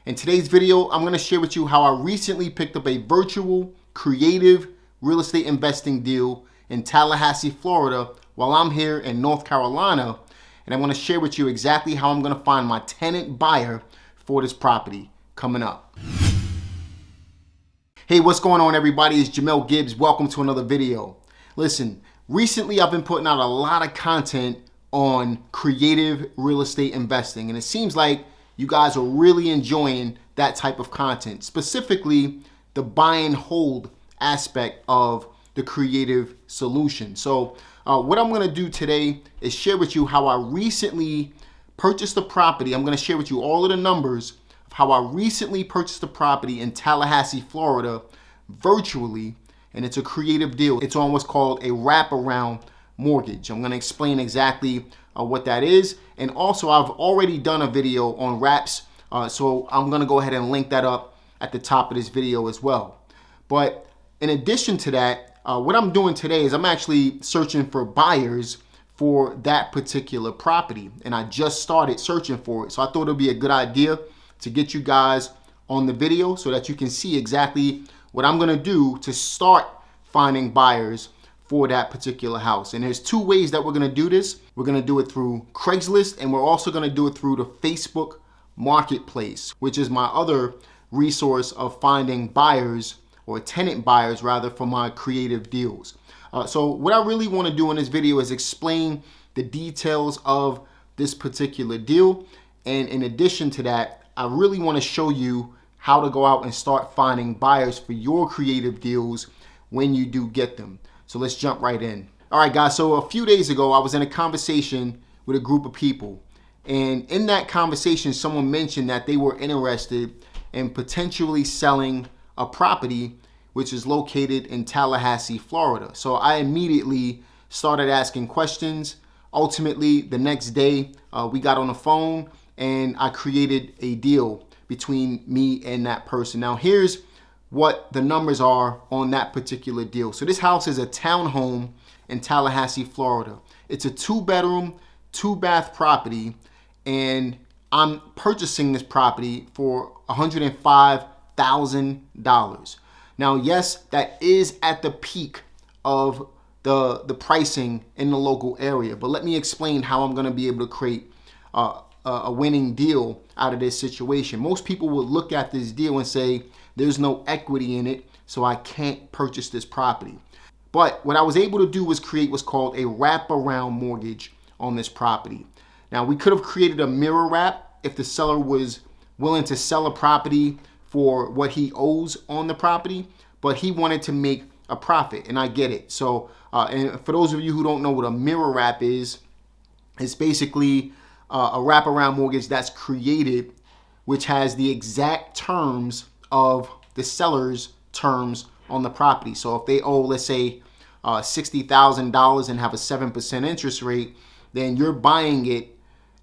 In today's video, I'm going to share with you how I recently picked up a virtual, creative real estate investing deal in Tallahassee, Florida, while I'm here in North Carolina. And I'm going to share with you exactly how I'm going to find my tenant buyer for this property coming up. Hey, what's going on, everybody? It's Jamel Gibbs. Welcome to another video. Listen, recently I've been putting out a lot of content on creative real estate investing, and it seems like you guys are really enjoying that type of content, specifically the buy and hold aspect of the creative solution. So what I'm going to do today is share with you how I recently purchased a property. I'm going to share with you all of the numbers of how I recently purchased a property in Tallahassee, Florida, virtually, and it's a creative deal. It's on what's called a wraparound mortgage. I'm going to explain exactly what that is, and also I've already done a video on wraps, so I'm going to go ahead and link that up at the top of this video as well. But in addition to that, what I'm doing today is I'm actually searching for buyers for that particular property, and I just started searching for it. So I thought it would be a good idea to get you guys on the video so that you can see exactly what I'm going to do to start finding buyers for that particular house. And there's two ways that we're going to do this. We're going to do it through Craigslist, and we're also going to do it through the Facebook Marketplace, which is my other resource of finding buyers, or tenant buyers rather, for my creative deals. So what I really want to do in this video is explain the details of this particular deal. And in addition to that, I really want to show you how to go out and start finding buyers for your creative deals when you do get them. So let's jump right in. All right, guys, so a few days ago, I was in a conversation with a group of people. And in that conversation, someone mentioned that they were interested in potentially selling a property which is located in Tallahassee, Florida. So I immediately started asking questions. Ultimately, the next day, we got on the phone and I created a deal between me and that person. Now, here's what the numbers are on that particular deal. So this house is a townhome in Tallahassee, Florida. It's a 2-bedroom, 2-bath property, and I'm purchasing this property for $105,000. Now, yes, that is at the peak of the pricing in the local area, but let me explain how I'm going to be able to create a winning deal out of this situation. Most people would look at this deal and say, there's no equity in it, so I can't purchase this property. But what I was able to do was create what's called a wraparound mortgage on this property. Now, we could have created a mirror wrap if the seller was willing to sell a property for what he owes on the property, but he wanted to make a profit, and I get it. So, and for those of you who don't know what a mirror wrap is, it's basically a wraparound mortgage that's created, which has the exact terms of the seller's terms on the property. So if they owe, let's say, $60,000 and have a 7% interest rate, then you're buying it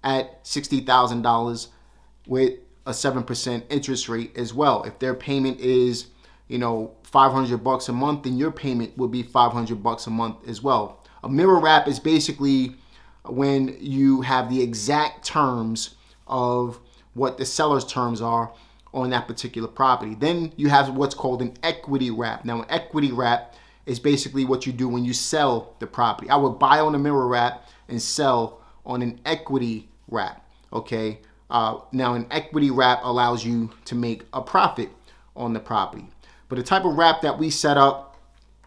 at $60,000 with a 7% interest rate as well. If their payment is, $500 a month, then your payment will be $500 a month as well. A mirror wrap is basically when you have the exact terms of what the seller's terms are on that particular property. Then you have what's called an equity wrap. Now, an equity wrap is basically what you do when you sell the property. I would buy on a mirror wrap and sell on an equity wrap, okay? Now, an equity wrap allows you to make a profit on the property. But the type of wrap that we set up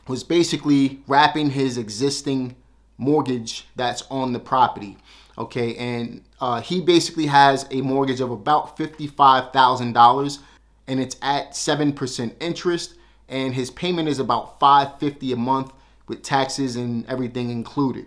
was basically wrapping his existing mortgage that's on the property, okay? And he basically has a mortgage of about $55,000, and it's at 7% interest, and his payment is about $550 a month with taxes and everything included.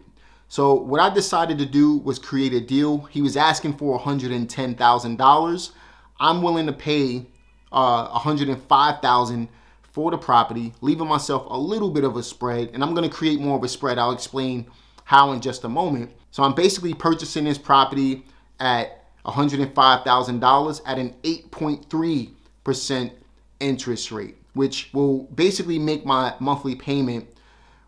So what I decided to do was create a deal. He was asking for $110,000. I'm willing to pay $105,000 for the property, leaving myself a little bit of a spread, and I'm going to create more of a spread. I'll explain how in just a moment. So I'm basically purchasing this property at $105,000 at an 8.3% interest rate, which will basically make my monthly payment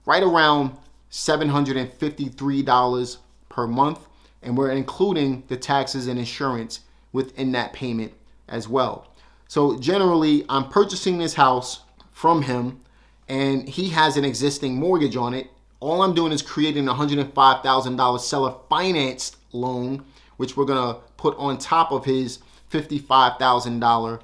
right around $753 per month, and we're including the taxes and insurance within that payment as well. So generally, I'm purchasing this house from him, and he has an existing mortgage on it. All I'm doing is creating a $105,000 seller financed loan, which we're going to put on top of his $55,000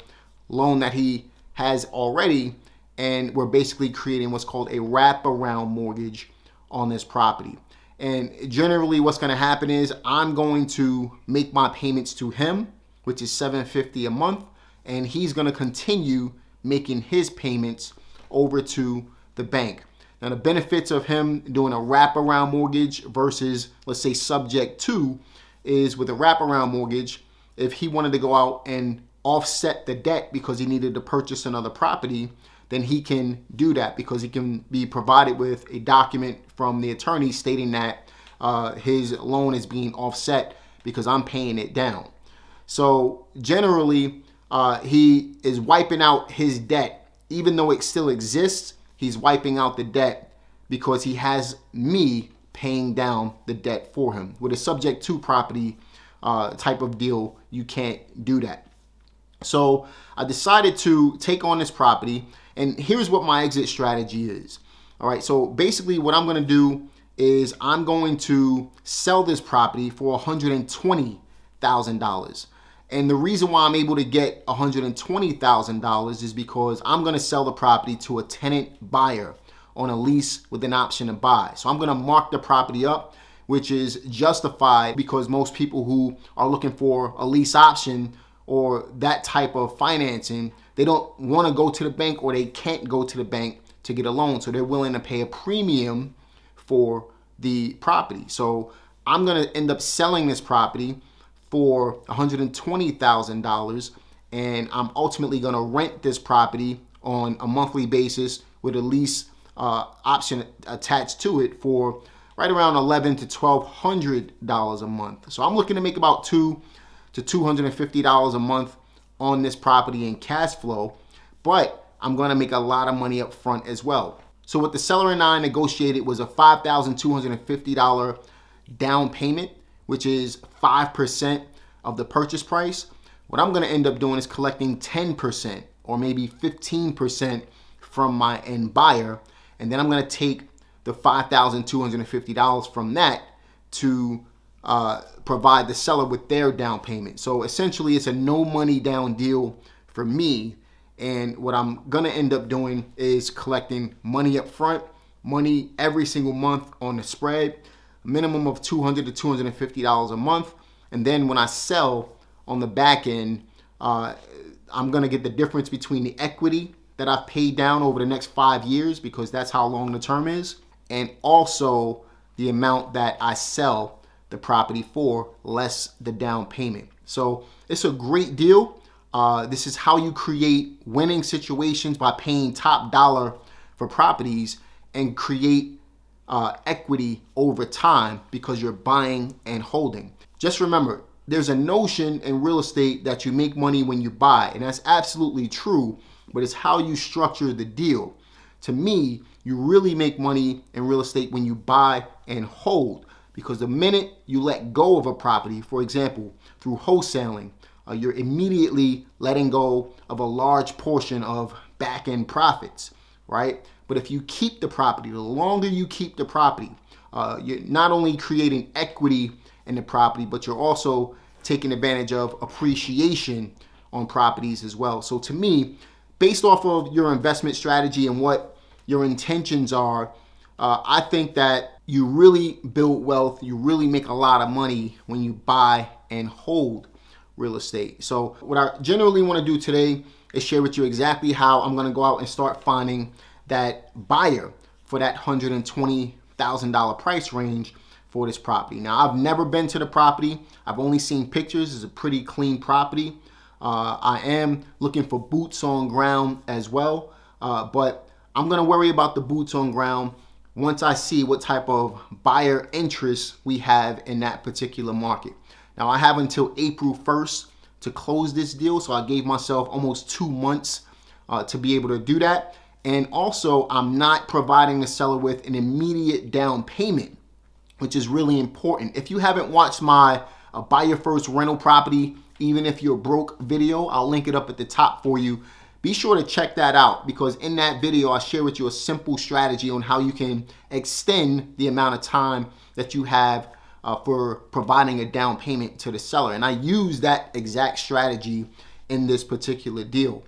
loan that he has already. And we're basically creating what's called a wraparound mortgage on this property. And generally what's going to happen is I'm going to make my payments to him, which is $750 a month, and he's going to continue making his payments over to the bank. Now, the benefits of him doing a wraparound mortgage versus, let's say, subject to, is with a wraparound mortgage, if he wanted to go out and offset the debt because he needed to purchase another property, then he can do that because he can be provided with a document from the attorney stating that his loan is being offset because I'm paying it down. So generally, he is wiping out his debt. Even though it still exists, he's wiping out the debt because he has me paying down the debt for him. With a subject to property type of deal, you can't do that. So I decided to take on this property, and here's what my exit strategy is. All right, so basically what I'm going to do is I'm going to sell this property for $120,000. And the reason why I'm able to get $120,000 is because I'm going to sell the property to a tenant buyer on a lease with an option to buy. So I'm going to mark the property up, which is justified because most people who are looking for a lease option or that type of financing, they don't want to go to the bank or they can't go to the bank to get a loan. So they're willing to pay a premium for the property. So I'm going to end up selling this property for $120,000, and I'm ultimately going to rent this property on a monthly basis with a lease option attached to it for right around $1,100 to $1,200 a month. So I'm looking to make about $200 to $250 a month on this property in cash flow, but I'm going to make a lot of money up front as well. So what the seller and I negotiated was a $5,250 down payment, which is 5% of the purchase price. What I'm going to end up doing is collecting 10% or maybe 15% from my end buyer, and then I'm going to take the $5,250 from that to provide the seller with their down payment. So essentially it's a no money down deal for me. And what I'm going to end up doing is collecting money up front, money every single month on the spread, a minimum of $200 to $250 a month. And then when I sell on the back end, I'm going to get the difference between the equity that I've paid down over the next 5 years, because that's how long the term is, and also the amount that I sell the property for, less the down payment. So it's a great deal. This is how you create winning situations, by paying top dollar for properties and create equity over time because you're buying and holding. Just remember, there's a notion in real estate that you make money when you buy, and that's absolutely true, but it's how you structure the deal. To me, you really make money in real estate when you buy and hold, because the minute you let go of a property, for example, through wholesaling, you're immediately letting go of a large portion of back-end profits, right? But if you keep the property, the longer you keep the property, you're not only creating equity in the property, but you're also taking advantage of appreciation on properties as well. So to me, based off of your investment strategy and what your intentions are, I think that you really build wealth, you really make a lot of money when you buy and hold real estate. So what I generally want to do today is share with you exactly how I'm going to go out and start finding that buyer for that $120,000 price range for this property. Now, I've never been to the property. I've only seen pictures. It's a pretty clean property. I am looking for boots on ground as well, but I'm going to worry about the boots on ground once I see what type of buyer interest we have in that particular market. Now, I have until April 1st to close this deal, so I gave myself almost 2 months to be able to do that. And also, I'm not providing the seller with an immediate down payment, which is really important. If you haven't watched my Buy Your First Rental Property Even if you're broke video, I'll link it up at the top for you. Be sure to check that out, because in that video, I share with you a simple strategy on how you can extend the amount of time that you have for providing a down payment to the seller. And I use that exact strategy in this particular deal.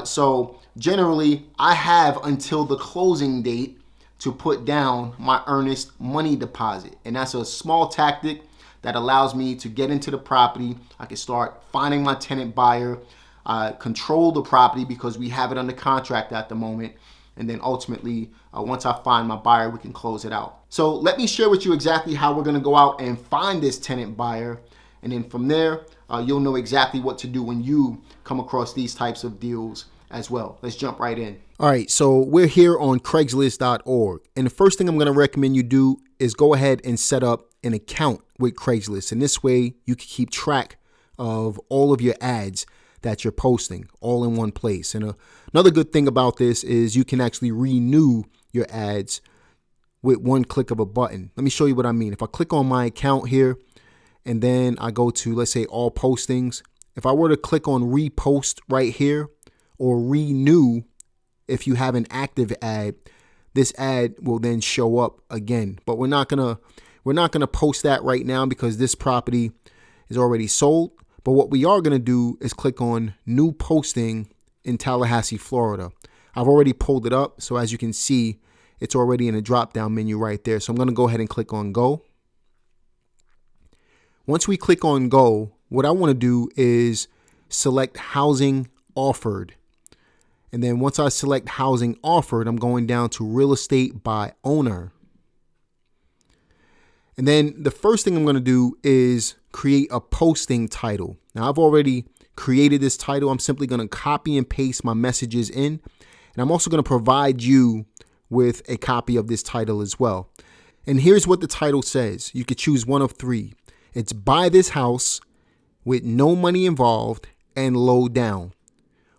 So generally, I have until the closing date to put down my earnest money deposit. And that's a small tactic that allows me to get into the property. I can start finding my tenant buyer, control the property because we have it under contract at the moment. And then ultimately, once I find my buyer, we can close it out. So let me share with you exactly how we're gonna go out and find this tenant buyer. And then from there, you'll know exactly what to do when you come across these types of deals as well. Let's jump right in. All right, so we're here on Craigslist.org. And the first thing I'm gonna recommend you do is go ahead and set up an account with Craigslist. And this way you can keep track of all of your ads that you're posting all in one place. And another good thing about this is you can actually renew your ads with one click of a button. Let me show you what I mean. If I click on my account here and then I go to, let's say, all postings, if I were to click on repost right here or renew, if you have an active ad, this ad will then show up again. But we're not gonna post that right now because this property is already sold. But what we are going to do is click on new posting in Tallahassee, Florida. I've already pulled it up. So as you can see, it's already in a drop down menu right there. So I'm going to go ahead and click on go. Once we click on go, what I want to do is select housing offered. And then once I select housing offered, I'm going down to real estate by owner. And then the first thing I'm going to do is create a posting title. Now I've already created this title. I'm simply going to copy and paste my messages in. And I'm also going to provide you with a copy of this title as well. And here's what the title says. You could choose one of three. It's buy this house with no money involved and low down,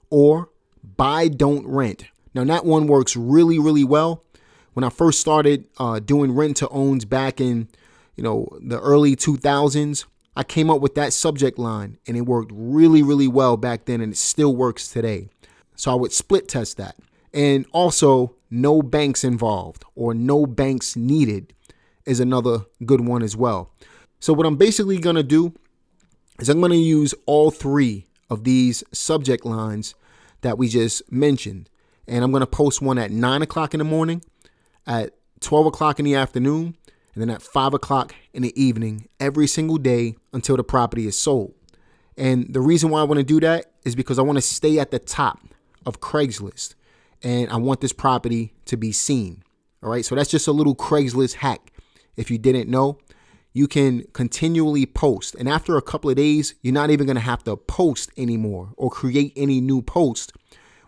or buy don't rent. Now that one works really, really well. When I first started doing rent to owns back in the early 2000s, I came up with that subject line and it worked really, really well back then, and it still works today. So I would split test that. And also, no banks involved or no banks needed is another good one as well. So what I'm basically going to do is I'm going to use all three of these subject lines that we just mentioned. And I'm going to post one at 9 o'clock in the morning, at 12 o'clock in the afternoon, and then at 5 o'clock in the evening every single day until the property is sold. And the reason why I want to do that is because I want to stay at the top of Craigslist and I want this property to be seen. All right. So that's just a little Craigslist hack. If you didn't know, you can continually post. And after a couple of days, you're not even going to have to post anymore or create any new post.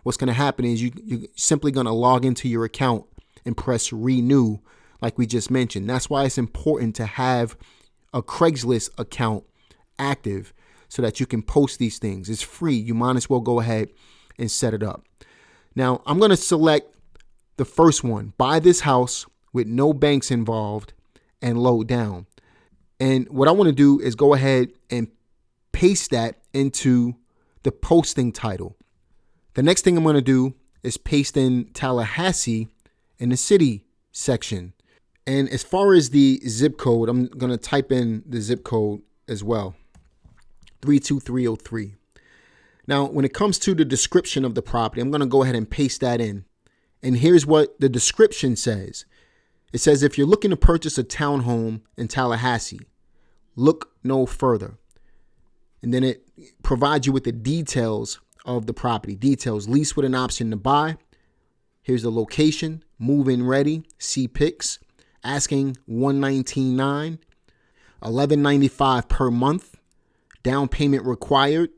What's going to happen is you're simply going to log into your account and press renew, like we just mentioned. That's why it's important to have a Craigslist account active so that you can post these things. It's free. You might as well go ahead and set it up. Now, I'm going to select the first one, buy this house with no banks involved and low down. And what I want to do is go ahead and paste that into the posting title. The next thing I'm going to do is paste in Tallahassee in the city section. And as far as the zip code, I'm going to type in the zip code as well, 32303. Now, when it comes to the description of the property, I'm going to go ahead and paste that in. And here's what the description says. It says, if you're looking to purchase a townhome in Tallahassee, look no further. And then it provides you with the details of the property. Details: lease with an option to buy. Here's the location, move-in ready, see pics. Asking $119,900, $1,195 per month, down payment required.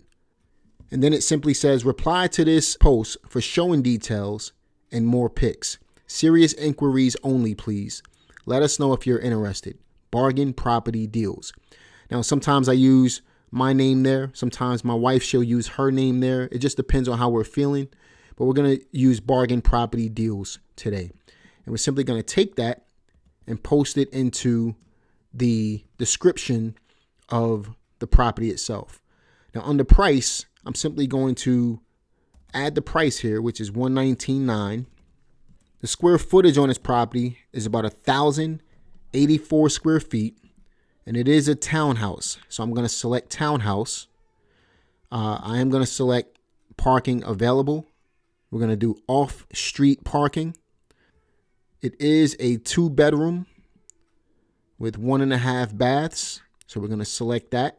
And then it simply says, reply to this post for showing details and more pics. Serious inquiries only, please. Let us know if you're interested. Bargain property deals. Now, sometimes I use my name there. Sometimes my wife, she'll use her name there. It just depends on how we're feeling. But we're going to use bargain property deals today. And we're simply going to take that and post it into the description of the property itself. Now under price, I'm simply going to add the price here, which is $119,900. The square footage on this property is about 1,084 square feet, and it is a townhouse. So I'm going to select townhouse. I am going to select parking available. We're going to do off-street parking. It is a 2-bedroom with 1.5 baths. So we're going to select that.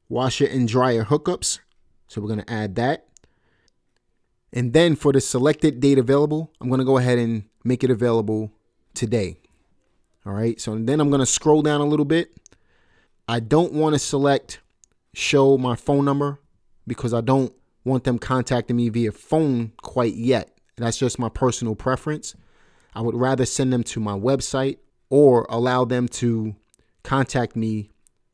Washer and dryer hookups. So we're going to add that. And then for the selected date available, I'm going to go ahead and make it available today. All right. So then I'm going to scroll down a little bit. I don't want to select show my phone number because I don't want them contacting me via phone quite yet. That's just my personal preference. I would rather send them to my website or allow them to contact me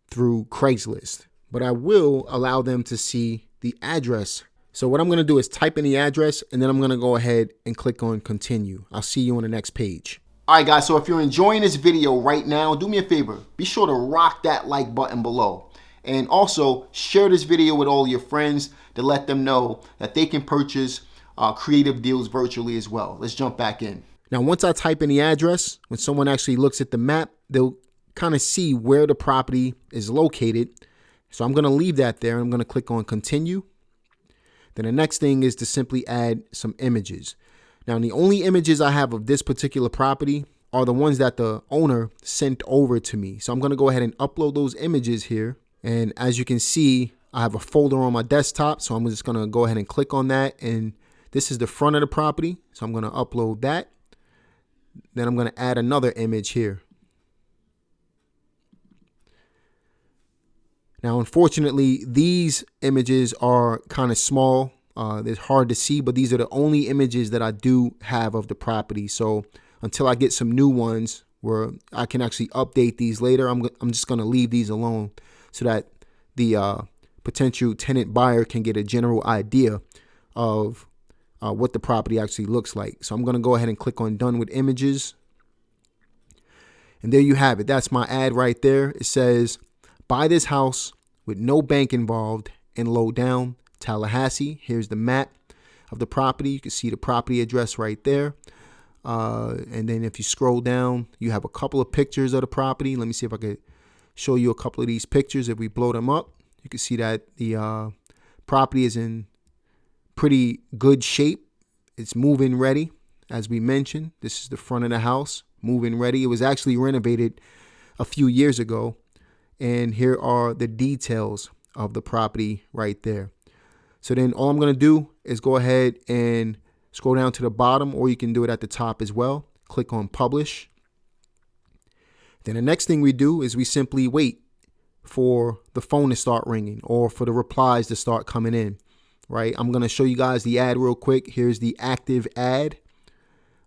through Craigslist. But I will allow them to see the address. So what I'm going to do is type in the address, and then I'm going to go ahead and click on continue. I'll see you on the next page. All right, guys. So if you're enjoying this video right now, do me a favor. Be sure to rock that like button below. And also share this video with all your friends to let them know that they can purchase creative deals virtually as well. Let's jump back in. Now, once I type in the address, when someone actually looks at the map, they'll kind of see where the property is located. So I'm going to leave that there. I'm going to click on continue. Then the next thing is to simply add some images. Now, the only images I have of this particular property are the ones that the owner sent over to me. So I'm going to go ahead and upload those images here. And as you can see, I have a folder on my desktop. So I'm just going to go ahead and click on that. And this is the front of the property. So I'm going to upload that. Then I'm going to add another image here. Now, unfortunately, these images are kind of small. It's hard to see, but these are the only images that I do have of the property. So until I get some new ones where I can actually update these later, I'm just going to leave these alone so that the potential tenant buyer can get a general idea of what the property actually looks like. So I'm going to go ahead and click on done with images. And there you have it. That's my ad right there. It says, buy this house with no bank involved in Lowdown, Tallahassee. Here's the map of the property. You can see the property address right there. And then if you scroll down, you have a couple of pictures of the property. Let me see if I could show you a couple of these pictures. If we blow them up, you can see that the property is in pretty good shape. It's move-in ready. As we mentioned, this is the front of the house, move-in ready. It was actually renovated a few years ago. And here are the details of the property right there. So then all I'm going to do is go ahead and scroll down to the bottom, or you can do it at the top as well. Click on publish. Then the next thing we do is we simply wait for the phone to start ringing or for the replies to start coming in, right? I'm going to show you guys the ad real quick. Here's the active ad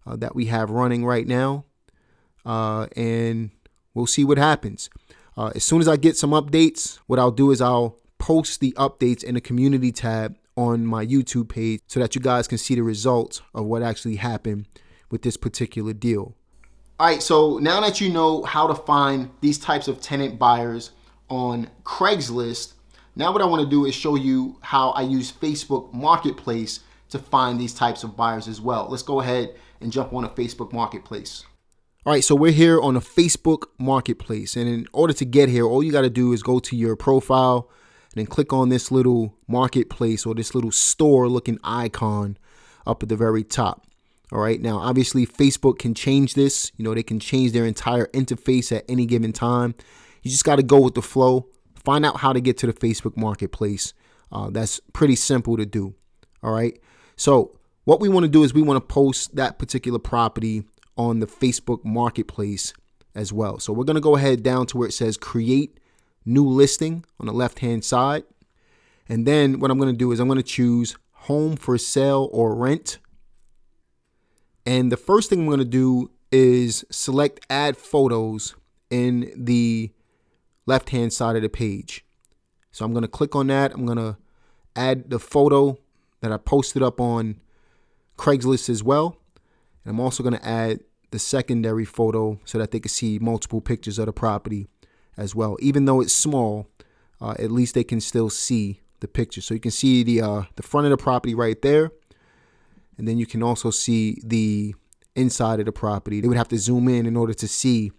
that we have running right now. And we'll see what happens. As soon as I get some updates, what I'll do is I'll post the updates in the community tab on my YouTube page so that you guys can see the results of what actually happened with this particular deal. All right, so now that you know how to find these types of tenant buyers on Craigslist, now what I want to do is show you how I use Facebook Marketplace to find these types of buyers as well. Let's go ahead and jump on a Facebook Marketplace. All right, so we're here on a Facebook Marketplace. And in order to get here, all you got to do is go to your profile and then click on this little marketplace or this little store looking icon up at the very top. All right, now, obviously, Facebook can change this. You know, they can change their entire interface at any given time. You just got to go with the flow. Find out how to get to the Facebook Marketplace. That's pretty simple to do. All right, so what we want to do is we want to post that particular property on the Facebook Marketplace as well. So we're going to go ahead down to where it says create new listing on the left hand side. And then what I'm going to do is I'm going to choose home for sale or rent. And the first thing I'm going to do is select add photos in the left hand side of the page. So I'm going to click on that. I'm going to add the photo that I posted up on Craigslist as well. And I'm also going to add the secondary photo so that they can see multiple pictures of the property as well. Even though it's small, at least they can still see the picture. So you can see the front of the property right there. And then you can also see the inside of the property. They would have to zoom in order to see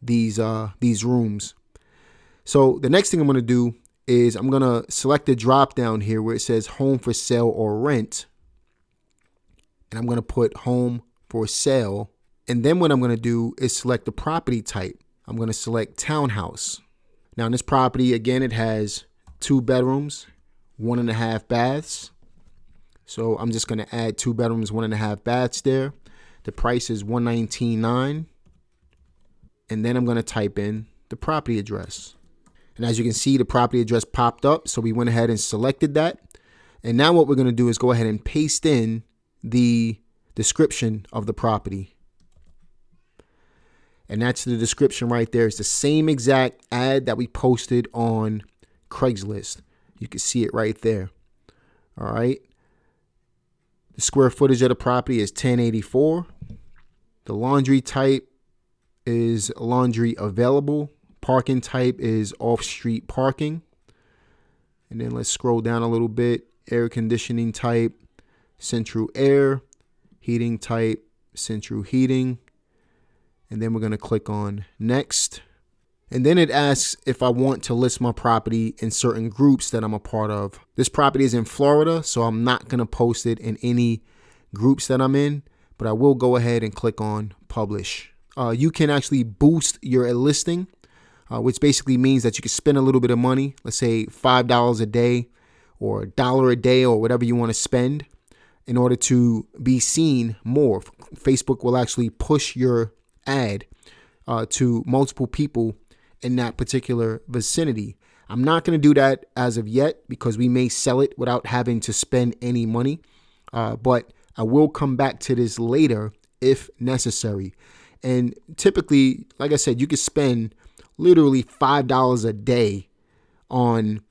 these rooms. So the next thing I'm going to do is I'm going to select the drop down here where it says home for sale or rent. And I'm going to put home for sale. And then what I'm going to do is select the property type. I'm going to select townhouse. Now in this property, again, it has 2 bedrooms, 1.5 baths. So I'm just going to add 2 bedrooms, 1.5 baths there. The price is $119,900. And then I'm going to type in the property address. And as you can see, the property address popped up. So we went ahead and selected that. And now what we're going to do is go ahead and paste in the description of the property. And that's the description right there. It's the same exact ad that we posted on Craigslist. You can see it right there. All right. The square footage of the property is 1084. The laundry type is laundry available. Parking type is off-street parking. And then let's scroll down a little bit. Air conditioning type, central air. Heating type, central heating. And then we're going to click on next. And then it asks if I want to list my property in certain groups that I'm a part of. This property is in Florida, so I'm not going to post it in any groups that I'm in, but I will go ahead and click on publish. You can actually boost your listing, which basically means that you can spend a little bit of money, let's say $5 a day or $1 a day or whatever you want to spend in order to be seen more. Facebook will actually push your ad to multiple people in that particular vicinity. I'm not going to do that as of yet because we may sell it without having to spend any money. But I will come back to this later if necessary. And typically, like I said, you could spend literally $5 a day on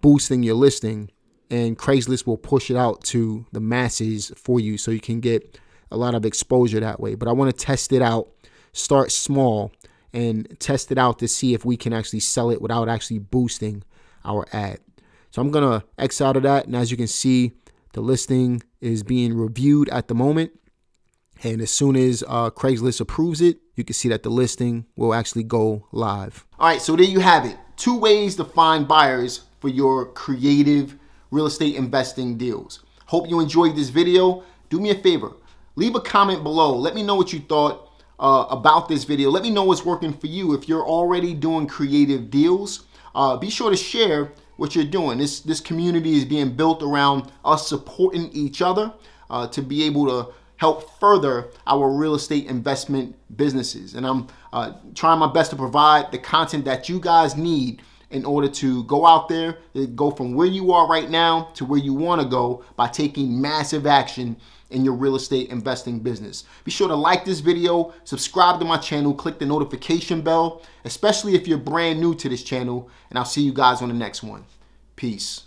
boosting your listing, and Craigslist will push it out to the masses for you so you can get a lot of exposure that way. But I want to test it out, start small, and test it out to see if we can actually sell it without actually boosting our ad. So I'm going to X out of that. And as you can see, the listing is being reviewed at the moment. And as soon as Craigslist approves it, you can see that the listing will actually go live. All right, so there you have it. 2 ways to find buyers for your creative real estate investing deals. Hope you enjoyed this video. Do me a favor. Leave a comment below. Let me know what you thought about this video. Let me know what's working for you. If you're already doing creative deals, be sure to share what you're doing. This community is being built around us supporting each other to be able to help further our real estate investment businesses. And I'm trying my best to provide the content that you guys need in order to go out there, go from where you are right now to where you want to go by taking massive action in your real estate investing business. Be sure to like this video, subscribe to my channel, click the notification bell, especially if you're brand new to this channel, and I'll see you guys on the next one. Peace.